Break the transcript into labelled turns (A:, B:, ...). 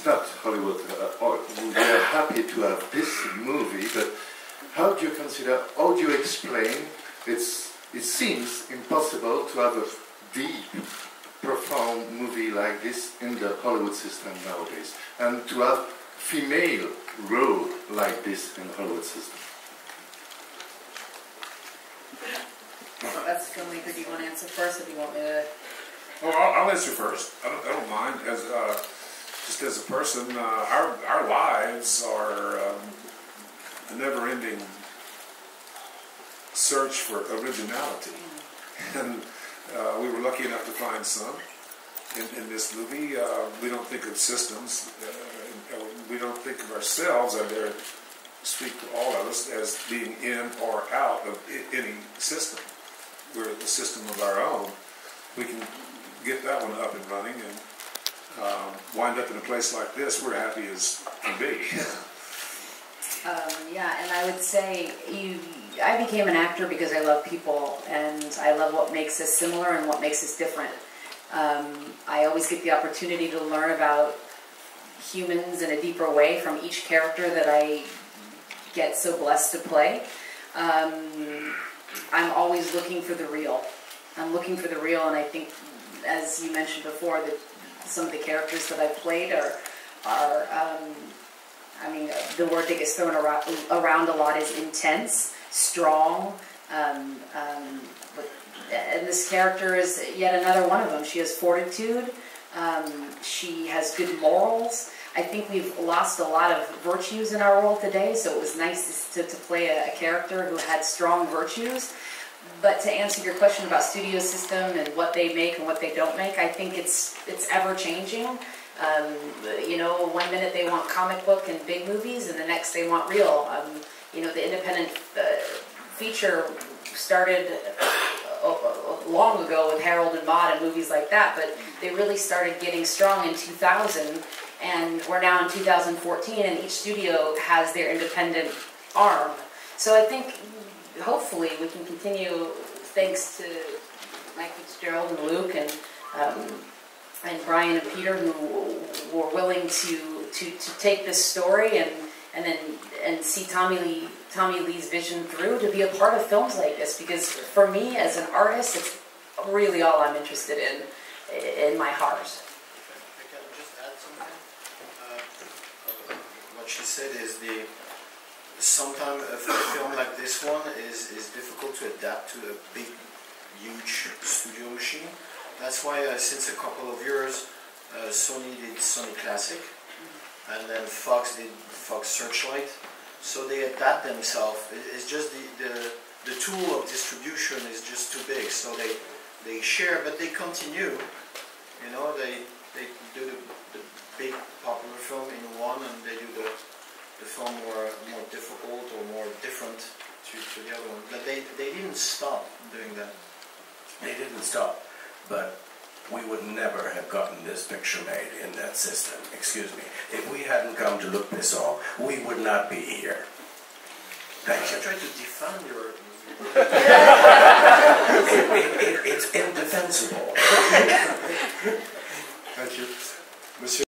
A: it's not Hollywood, or we are happy to have this movie, but how do you consider, how do you explain, it seems impossible to have a deep, profound movie like this in the Hollywood system nowadays, and to have female role like this in the Hollywood system.
B: That's the filmmaker. Do you want to answer first, or do you want me to?
C: Well, I'll answer first. I don't mind. As just as a person, our lives are a never-ending search for originality, and we were lucky enough to find some in this movie. We don't think of systems. We don't think of ourselves. I dare speak to all of us as being in or out of any system. We're a system of our own. We can get that one up and running and wind up in a place like this. We're happy as can be.
B: Yeah, and I would say I became an actor because I love people, and I love what makes us similar and what makes us different. I always get the opportunity to learn about humans in a deeper way from each character that I get so blessed to play. I'm always looking for the real. I'm looking for the real, and I think, as you mentioned before, that some of the characters that I've played are I mean, the word that gets thrown around a lot is intense, strong, and this character is yet another one of them. She has fortitude, she has good morals. I think we've lost a lot of virtues in our world today, so it was nice to play a character who had strong virtues. But to answer your question about studio system and what they make and what they don't make, I think it's ever changing. You know, one minute they want comic book and big movies, and the next they want real. You know, the independent feature started long ago with Harold and Maude and movies like that, but they really started getting strong in 2000, and we're now in 2014, and each studio has their independent arm. So I think, hopefully, we can continue, thanks to Mike Fitzgerald and Luke and Brian and Peter, who were willing to take this story and see Tommy Lee's vision through, to be a part of films like this. Because for me, as an artist, it's really all I'm interested in my heart.
D: I can just add something. What she said is sometimes a film like this one is difficult to adapt to a big, huge studio machine. That's why since a couple of years, Sony did Sony Classic, and then Fox did Fox Searchlight. So they adapt themselves. It's just the tool of distribution is just too big. So they share, but they continue. You know, they do the big popular film in one, and they do the film more difficult or more different to the other one. But they didn't stop doing that.
E: They didn't stop, but we would never have gotten this picture made in that system. Excuse me. If we hadn't come to look this all, we would not be here. Thank you.
D: I tried to defend your...
E: It's indefensible.
A: Thank you. Monsieur